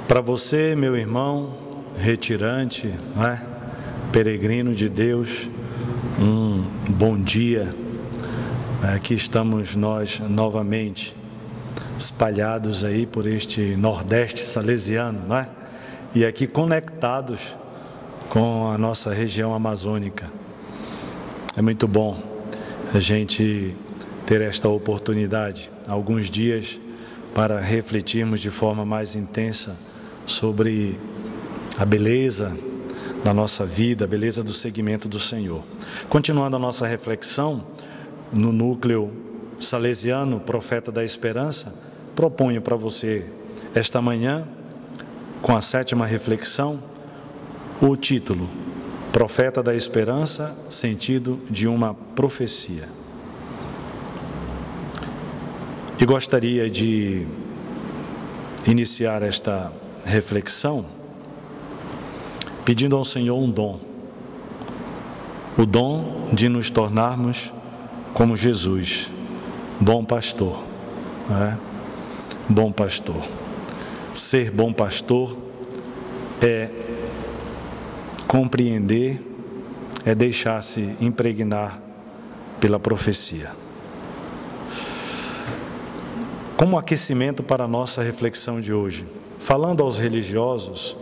Para você, meu irmão, retirante, né? Peregrino de Deus, um bom dia. Aqui estamos nós novamente espalhados aí por este Nordeste salesiano, né? E aqui conectados com a nossa região amazônica. É muito bom a gente ter esta oportunidade, alguns dias, para refletirmos de forma mais intensa sobre a beleza da nossa vida, a beleza do seguimento do Senhor. Continuando a nossa reflexão, no núcleo salesiano, Profeta da Esperança, proponho para você, esta manhã, com a 7ª reflexão, o título, Profeta da Esperança, sentido de uma profecia. E gostaria de iniciar esta reflexão pedindo ao Senhor um dom, o dom de nos tornarmos como Jesus, bom pastor, né? Bom pastor. Ser bom pastor é compreender, é deixar-se impregnar pela profecia. Como aquecimento para a nossa reflexão de hoje, falando aos religiosos,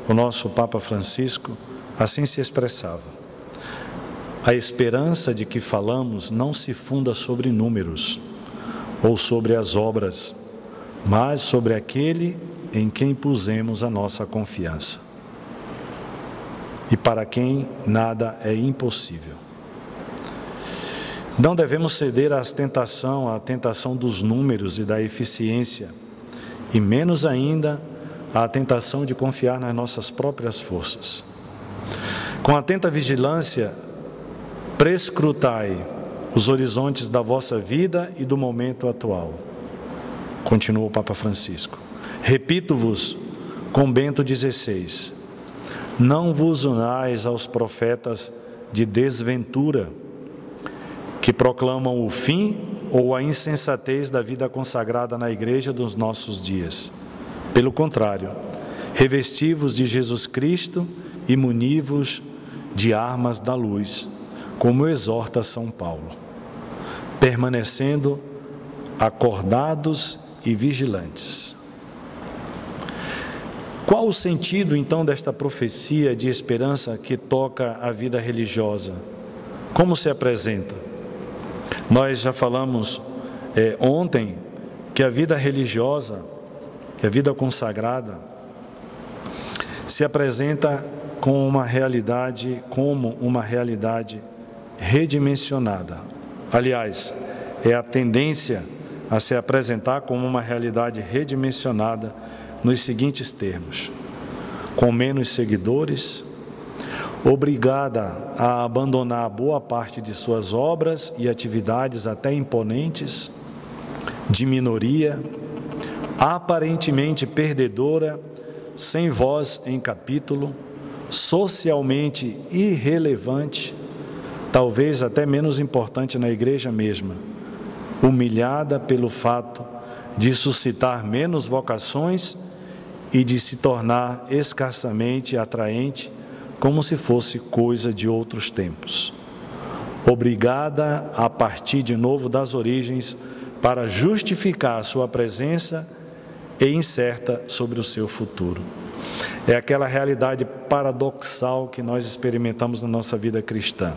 o nosso Papa Francisco assim se expressava: a esperança de que falamos não se funda sobre números ou sobre as obras, mas sobre aquele em quem pusemos a nossa confiança e para quem nada é impossível. Não devemos ceder à tentação dos números e da eficiência, e menos ainda à tentação de confiar nas nossas próprias forças. Com atenta vigilância, prescrutai os horizontes da vossa vida e do momento atual. Continua o Papa Francisco. Repito-vos com Bento XVI, não vos unais aos profetas de desventura, que proclamam o fim ou a insensatez da vida consagrada na Igreja dos nossos dias. Pelo contrário, revesti-vos de Jesus Cristo e muni-vos de armas da luz, como exorta São Paulo, permanecendo acordados e vigilantes. Qual o sentido, então, desta profecia de esperança que toca a vida religiosa? Como se apresenta? Nós já falamos ontem que a vida religiosa, que a vida consagrada, se apresenta como uma realidade redimensionada. Aliás, é a tendência a se apresentar como uma realidade redimensionada nos seguintes termos: com menos seguidores, obrigada a abandonar boa parte de suas obras e atividades até imponentes, de minoria, aparentemente perdedora, sem voz em capítulo, socialmente irrelevante, talvez até menos importante na igreja mesma, humilhada pelo fato de suscitar menos vocações e de se tornar escassamente atraente, como se fosse coisa de outros tempos. Obrigada a partir de novo das origens para justificar a sua presença e incerta sobre o seu futuro. É aquela realidade paradoxal que nós experimentamos na nossa vida cristã.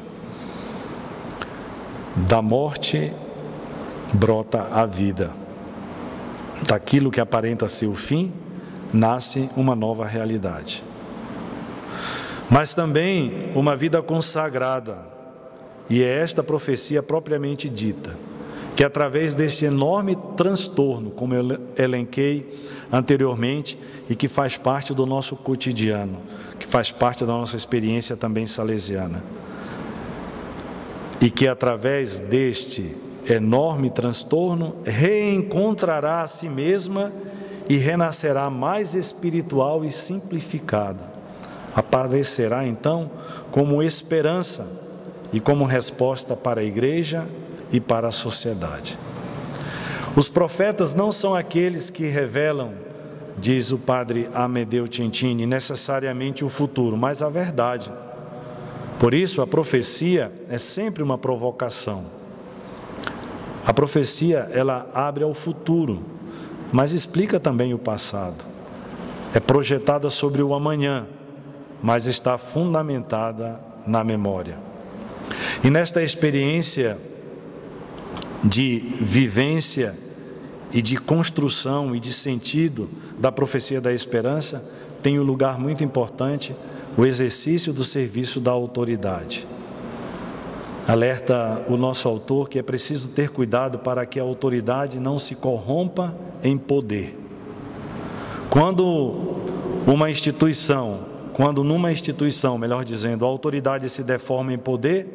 Da morte brota a vida. Daquilo que aparenta ser o fim, nasce uma nova realidade. Mas também uma vida consagrada, e é esta profecia propriamente dita, que através desse enorme transtorno, como eu elenquei anteriormente, e que faz parte do nosso cotidiano, que faz parte da nossa experiência também salesiana, e que através deste enorme transtorno reencontrará a si mesma e renascerá mais espiritual e simplificada. Aparecerá então como esperança e como resposta para a igreja e para a sociedade. Os profetas não são aqueles que revelam diz o padre Amedeo Cintini, necessariamente o futuro, mas a verdade. Por isso, a profecia é sempre uma provocação. A profecia, ela abre ao futuro, mas explica também o passado. É projetada sobre o amanhã, mas está fundamentada na memória. E nesta experiência de vivência e de construção e de sentido da profecia da esperança, tem um lugar muito importante, o exercício do serviço da autoridade. Alerta o nosso autor que é preciso ter cuidado para que a autoridade não se corrompa em poder. Quando numa instituição, melhor dizendo, a autoridade se deforma em poder,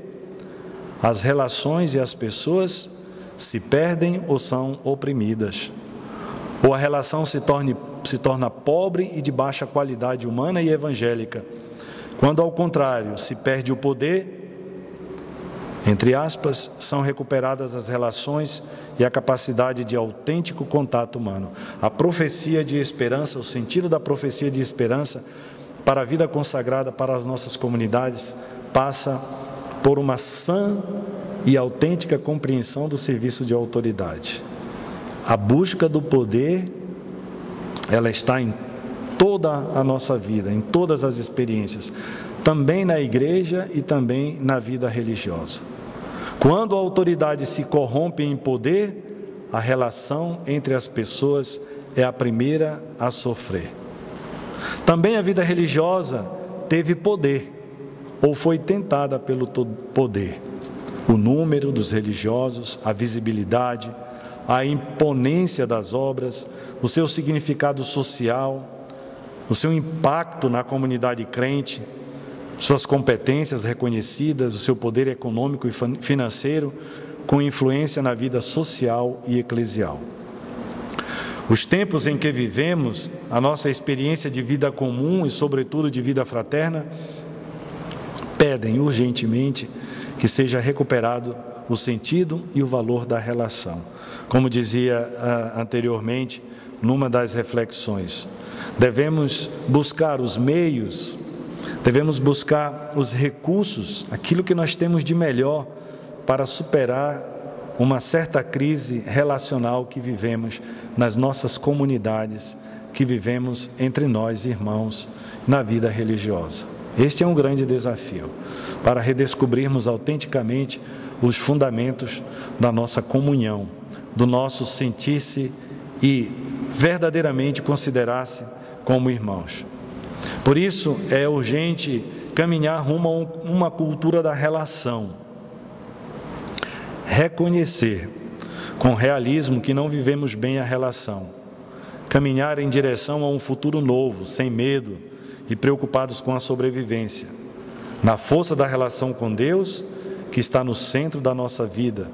as relações e as pessoas se perdem ou são oprimidas. Ou a relação se torna pobre e de baixa qualidade humana e evangélica. Quando, ao contrário, se perde o poder, entre aspas, são recuperadas as relações e a capacidade de autêntico contato humano. A profecia de esperança, o sentido da profecia de esperança para a vida consagrada, para as nossas comunidades, passa por uma sã e autêntica compreensão do serviço de autoridade. A busca do poder, ela está em toda a nossa vida, em todas as experiências, também na igreja e também na vida religiosa. Quando a autoridade se corrompe em poder, a relação entre as pessoas é a primeira a sofrer. Também a vida religiosa teve poder, ou foi tentada pelo poder. O número dos religiosos, a visibilidade, a imponência das obras, o seu significado social, o seu impacto na comunidade crente, suas competências reconhecidas, o seu poder econômico e financeiro, com influência na vida social e eclesial. Os tempos em que vivemos, a nossa experiência de vida comum e, sobretudo, de vida fraterna, pedem urgentemente que seja recuperado o sentido e o valor da relação. Como dizia anteriormente, numa das reflexões, devemos buscar os meios, devemos buscar os recursos, aquilo que nós temos de melhor para superar uma certa crise relacional que vivemos nas nossas comunidades, que vivemos entre nós, irmãos, na vida religiosa. Este é um grande desafio, para redescobrirmos autenticamente os fundamentos da nossa comunhão, do nosso sentir-se e verdadeiramente considerar-se como irmãos. Por isso, é urgente caminhar rumo a uma cultura da relação. Reconhecer com realismo que não vivemos bem a relação. Caminhar em direção a um futuro novo, sem medo e preocupados com a sobrevivência. Na força da relação com Deus, que está no centro da nossa vida,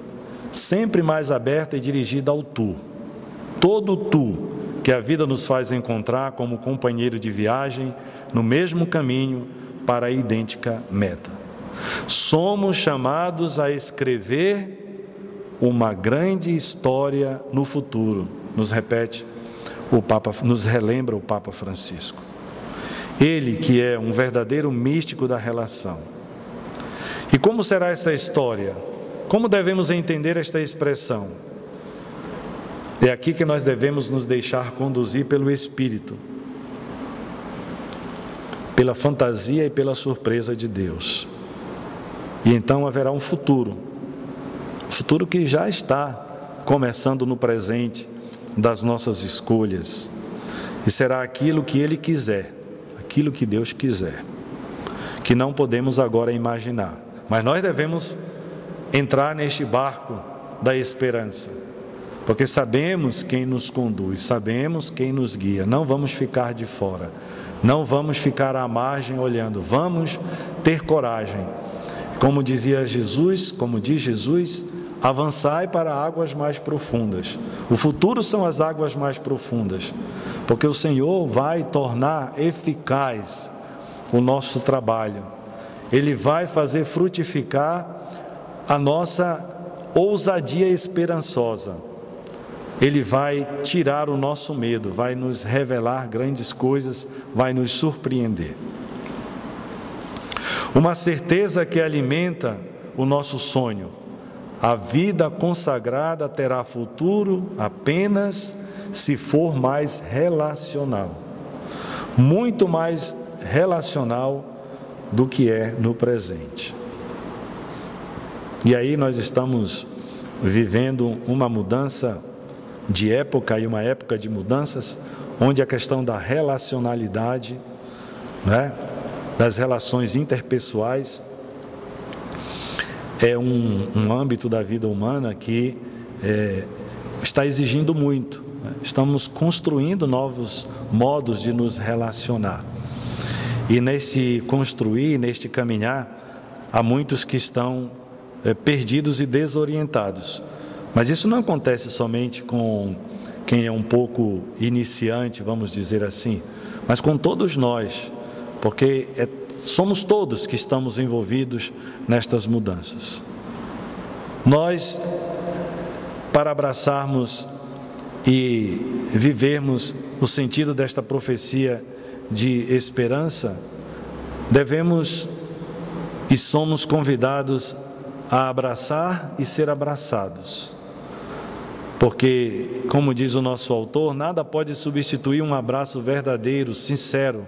sempre mais aberta e dirigida ao tu. Todo tu que a vida nos faz encontrar como companheiro de viagem no mesmo caminho para a idêntica meta. Somos chamados a escrever uma grande história no futuro, nos relembra o Papa Francisco. Ele que é um verdadeiro místico da relação. E como será essa história? Como devemos entender esta expressão? É aqui que nós devemos nos deixar conduzir pelo Espírito, pela fantasia e pela surpresa de Deus. E então haverá um futuro que já está começando no presente das nossas escolhas. E será aquilo que Ele quiser, aquilo que Deus quiser, que não podemos agora imaginar. Mas nós devemos entrar neste barco da esperança, porque sabemos quem nos conduz, sabemos quem nos guia, não vamos ficar de fora, não vamos ficar à margem olhando, vamos ter coragem. Como diz Jesus, avançai para águas mais profundas. O futuro são as águas mais profundas, porque o Senhor vai tornar eficaz o nosso trabalho. Ele vai fazer frutificar a nossa ousadia esperançosa. Ele vai tirar o nosso medo, vai nos revelar grandes coisas, vai nos surpreender. Uma certeza que alimenta o nosso sonho: a vida consagrada terá futuro apenas se for mais relacional, muito mais relacional do que é no presente. E aí nós estamos vivendo uma mudança de época, e uma época de mudanças, onde a questão da relacionalidade, né, das relações interpessoais, é um âmbito da vida humana que está exigindo muito. Estamos construindo novos modos de nos relacionar. E nesse construir, neste caminhar, há muitos que estão perdidos e desorientados. Mas isso não acontece somente com quem é um pouco iniciante, vamos dizer assim, mas com todos nós, porque somos todos que estamos envolvidos nestas mudanças. Nós, para abraçarmos e vivermos o sentido desta profecia de esperança, devemos e somos convidados a abraçar e ser abraçados. Porque, como diz o nosso autor, nada pode substituir um abraço verdadeiro, sincero,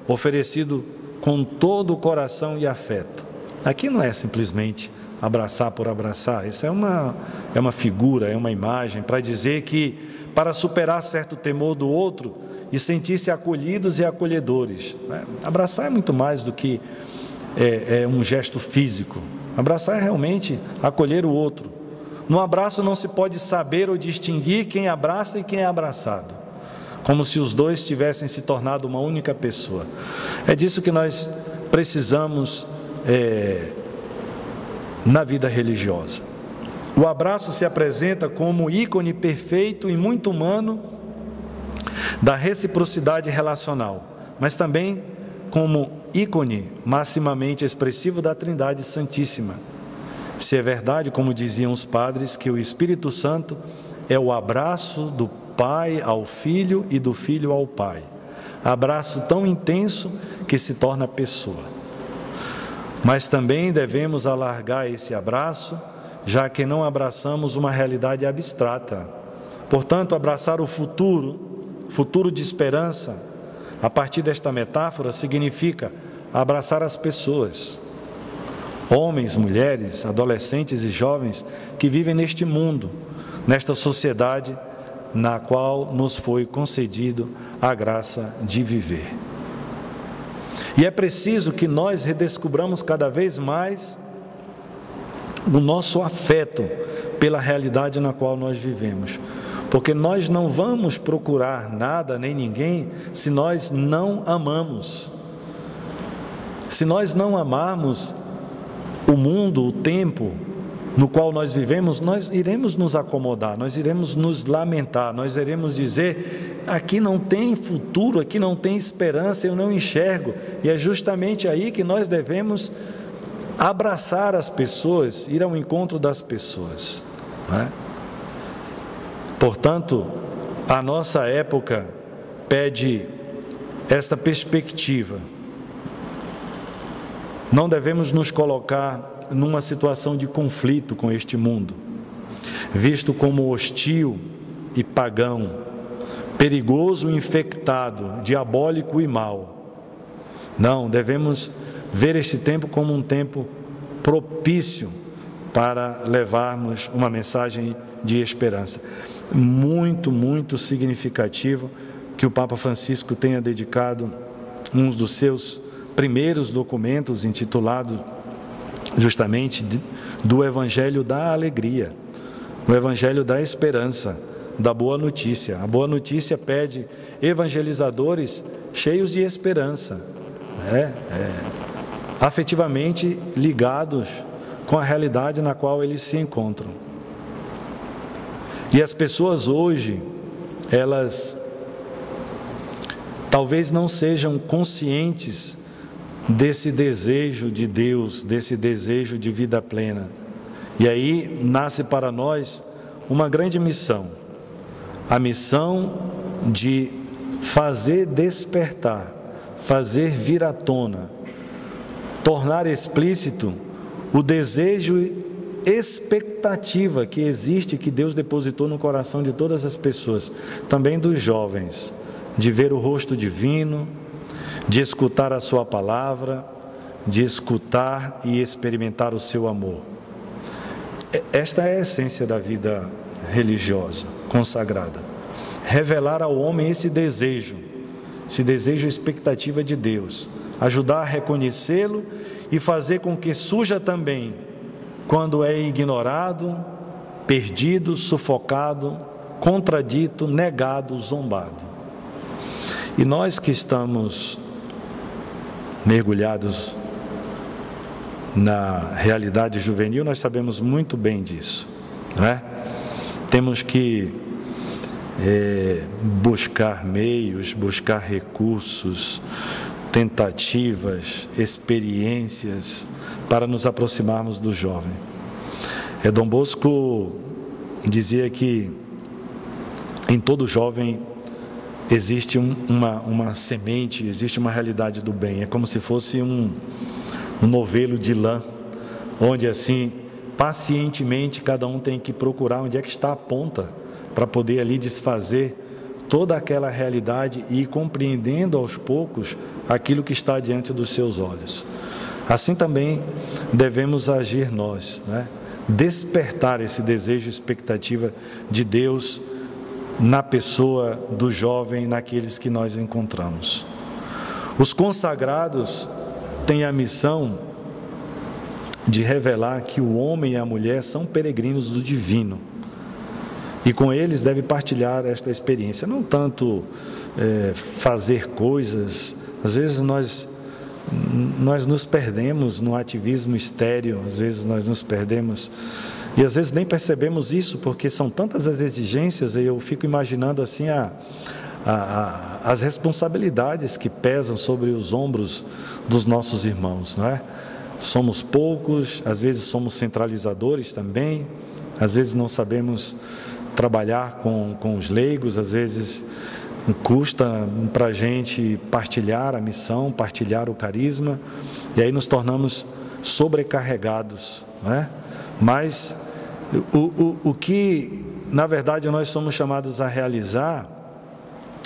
oferecido com todo o coração e afeto. Aqui não é simplesmente abraçar por abraçar, isso é uma figura, é uma imagem para dizer que, para superar certo temor do outro e sentir-se acolhidos e acolhedores, né? Abraçar é muito mais do que um gesto físico. Abraçar é realmente acolher o outro. No abraço não se pode saber ou distinguir quem abraça e quem é abraçado, como se os dois tivessem se tornado uma única pessoa. É disso que nós precisamos na vida religiosa. O abraço se apresenta como ícone perfeito e muito humano da reciprocidade relacional, mas também como ícone maximamente expressivo da Trindade Santíssima. Se é verdade, como diziam os padres, que o Espírito Santo é o abraço do Pai ao Filho e do Filho ao Pai. Abraço tão intenso que se torna pessoa. Mas também devemos alargar esse abraço, já que não abraçamos uma realidade abstrata. Portanto, abraçar o futuro de esperança, a partir desta metáfora, significa abraçar as pessoas. Homens, mulheres, adolescentes e jovens que vivem neste mundo, nesta sociedade na qual nos foi concedido a graça de viver. E é preciso que nós redescobramos cada vez mais o nosso afeto pela realidade na qual nós vivemos, porque nós não vamos procurar nada nem ninguém se nós não amamos. Se nós não amarmos o mundo, o tempo no qual nós vivemos, nós iremos nos acomodar, nós iremos nos lamentar, nós iremos dizer: aqui não tem futuro, aqui não tem esperança, eu não enxergo. E é justamente aí que nós devemos abraçar as pessoas, ir ao encontro das pessoas, não é? Portanto, a nossa época pede esta perspectiva. Não devemos nos colocar numa situação de conflito com este mundo, visto como hostil e pagão, perigoso e infectado, diabólico e mau. Não, devemos ver este tempo como um tempo propício para levarmos uma mensagem de esperança. Muito, muito significativo que o Papa Francisco tenha dedicado um dos seus primeiros documentos, intitulado justamente do Evangelho da Alegria, o Evangelho da Esperança, da Boa Notícia. A Boa Notícia pede evangelizadores cheios de esperança, afetivamente ligados com a realidade na qual eles se encontram. E as pessoas hoje, elas talvez não sejam conscientes desse desejo de Deus, desse desejo de vida plena. E aí nasce para nós uma grande missão, a missão de fazer despertar, fazer vir à tona, tornar explícito o desejo e expectativa que existe, que Deus depositou no coração de todas as pessoas, também dos jovens, de ver o rosto divino, de escutar a sua palavra, de escutar e experimentar o seu amor. Esta é a essência da vida religiosa, consagrada. Revelar ao homem esse desejo e expectativa de Deus, ajudar a reconhecê-lo e fazer com que surja também quando é ignorado, perdido, sufocado, contradito, negado, zombado. E nós que estamos mergulhados na realidade juvenil, nós sabemos muito bem disso, não é? Temos que buscar meios, buscar recursos, tentativas, experiências para nos aproximarmos do jovem. Dom Bosco dizia que em todo jovem existe uma semente, existe uma realidade do bem. É como se fosse um novelo de lã, onde assim, pacientemente, cada um tem que procurar onde é que está a ponta, para poder ali desfazer toda aquela realidade e ir compreendendo aos poucos aquilo que está diante dos seus olhos. Assim também devemos agir nós, né? Despertar esse desejo e expectativa de Deus na pessoa do jovem, naqueles que nós encontramos. Os consagrados têm a missão de revelar que o homem e a mulher são peregrinos do divino, e com eles deve partilhar esta experiência, não tanto fazer coisas. Às vezes nós nos perdemos no ativismo estéril, às vezes nós nos perdemos, e às vezes nem percebemos isso, porque são tantas as exigências, e eu fico imaginando assim as responsabilidades que pesam sobre os ombros dos nossos irmãos, não é? Somos poucos, às vezes somos centralizadores também, às vezes não sabemos trabalhar com os leigos, às vezes custa para a gente partilhar a missão, partilhar o carisma, e aí nos tornamos sobrecarregados, não é? Mas o que na verdade nós somos chamados a realizar,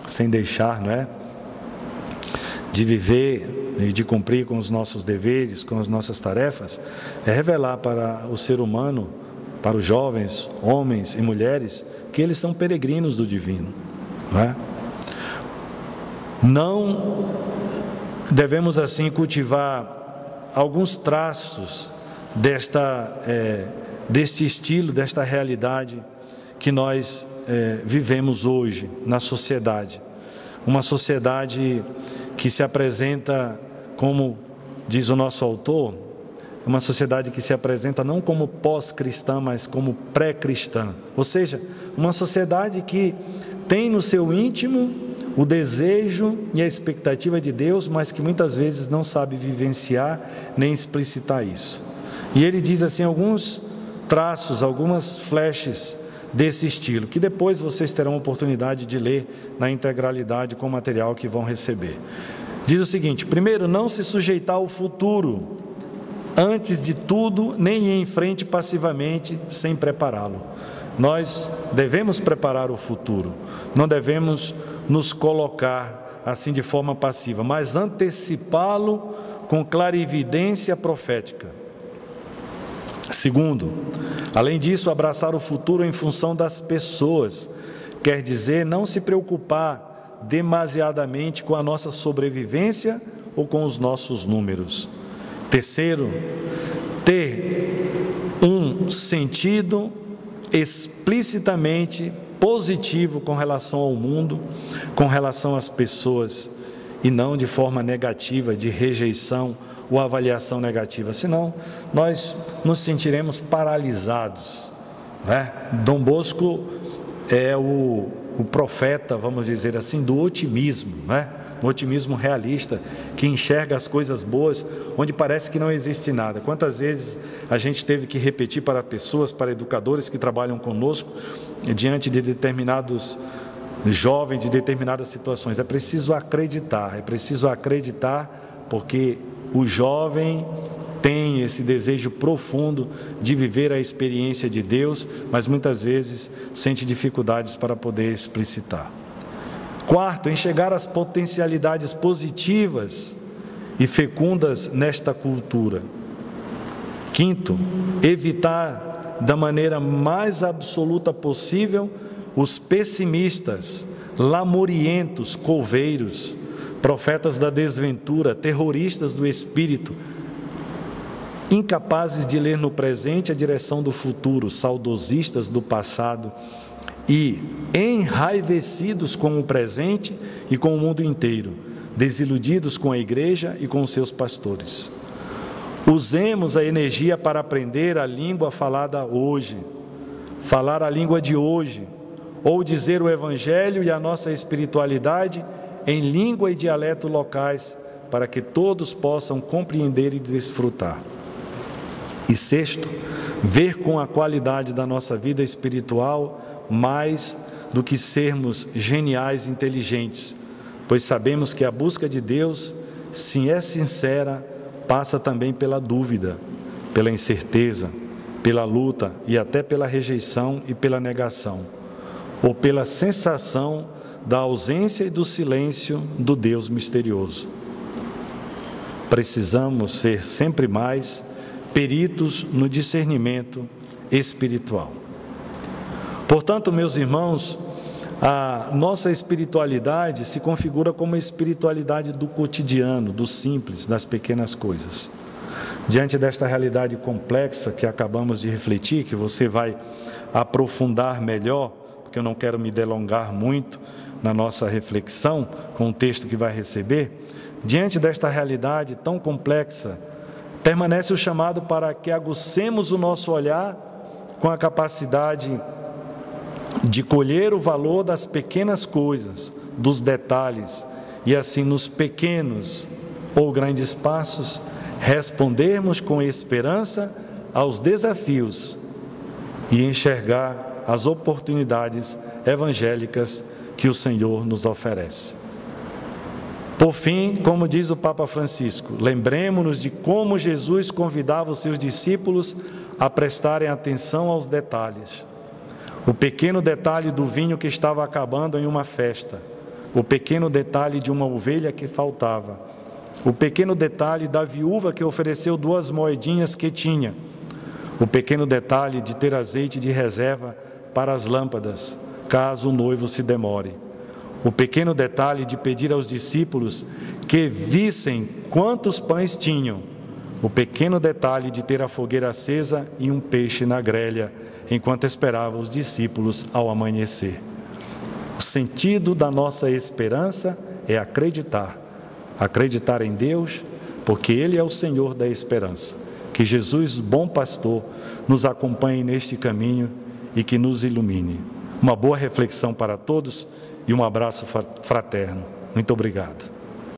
sem deixar, não é, de viver e de cumprir com os nossos deveres, com as nossas tarefas, é revelar para o ser humano, para os jovens, homens e mulheres, que eles são peregrinos do divino, não é? Não devemos assim cultivar alguns traços deste estilo, desta realidade que nós vivemos hoje na sociedade. Uma sociedade que se apresenta, como diz o nosso autor, uma sociedade que se apresenta não como pós-cristã, mas como pré-cristã. Ou seja, uma sociedade que tem no seu íntimo o desejo e a expectativa de Deus, mas que muitas vezes não sabe vivenciar nem explicitar isso. E ele diz assim alguns traços, algumas flashes desse estilo, que depois vocês terão a oportunidade de ler na integralidade com o material que vão receber. Diz o seguinte: primeiro, não se sujeitar ao futuro, antes de tudo, nem ir em frente passivamente, sem prepará-lo. Nós devemos preparar o futuro, não devemos nos colocar assim de forma passiva, mas antecipá-lo com clarividência profética. Segundo, além disso, abraçar o futuro em função das pessoas, quer dizer, não se preocupar demasiadamente com a nossa sobrevivência ou com os nossos números. Terceiro, ter um sentido explicitamente positivo com relação ao mundo, com relação às pessoas, e não de forma negativa, de rejeição ou avaliação negativa, senão nós nos sentiremos paralisados, né? Dom Bosco é o profeta, vamos dizer assim, do otimismo, né? Um otimismo realista, que enxerga as coisas boas, onde parece que não existe nada. Quantas vezes a gente teve que repetir para pessoas, para educadores que trabalham conosco, diante de determinados jovens, de determinadas situações. É preciso acreditar, porque o jovem tem esse desejo profundo de viver a experiência de Deus, mas muitas vezes sente dificuldades para poder explicitar. Quarto, enxergar as potencialidades positivas e fecundas nesta cultura. Quinto, evitar da maneira mais absoluta possível os pessimistas, lamurientos, couveiros, profetas da desventura, terroristas do espírito, incapazes de ler no presente a direção do futuro, saudosistas do passado e enraivecidos com o presente e com o mundo inteiro, desiludidos com a igreja e com os seus pastores. Usemos a energia para aprender a língua falada hoje, falar a língua de hoje, ou dizer o Evangelho e a nossa espiritualidade em língua e dialeto locais, para que todos possam compreender e desfrutar. E sexto, ver com a qualidade da nossa vida espiritual mais do que sermos geniais e inteligentes, pois sabemos que a busca de Deus, se é sincera, passa também pela dúvida, pela incerteza, pela luta e até pela rejeição e pela negação, ou pela sensação da ausência e do silêncio do Deus misterioso. Precisamos ser sempre mais peritos no discernimento espiritual. Portanto, meus irmãos, a nossa espiritualidade se configura como a espiritualidade do cotidiano, do simples, das pequenas coisas. Diante desta realidade complexa que acabamos de refletir, que você vai aprofundar melhor, porque eu não quero me delongar muito na nossa reflexão com o texto que vai receber, diante desta realidade tão complexa, permanece o chamado para que aguçemos o nosso olhar com a capacidade de colher o valor das pequenas coisas, dos detalhes, e assim nos pequenos ou grandes passos, respondermos com esperança aos desafios e enxergar as oportunidades evangélicas que o Senhor nos oferece. Por fim, como diz o Papa Francisco, lembremos-nos de como Jesus convidava os seus discípulos a prestarem atenção aos detalhes. O pequeno detalhe do vinho que estava acabando em uma festa, o pequeno detalhe de uma ovelha que faltava, o pequeno detalhe da viúva que ofereceu 2 moedinhas que tinha, o pequeno detalhe de ter azeite de reserva para as lâmpadas, caso o noivo se demore. O pequeno detalhe de pedir aos discípulos que vissem quantos pães tinham. O pequeno detalhe de ter a fogueira acesa e um peixe na grelha, enquanto esperava os discípulos ao amanhecer. O sentido da nossa esperança é acreditar em Deus, porque Ele é o Senhor da esperança. Que Jesus, bom pastor, nos acompanhe neste caminho e que nos ilumine. Uma boa reflexão para todos e um abraço fraterno. Muito obrigado.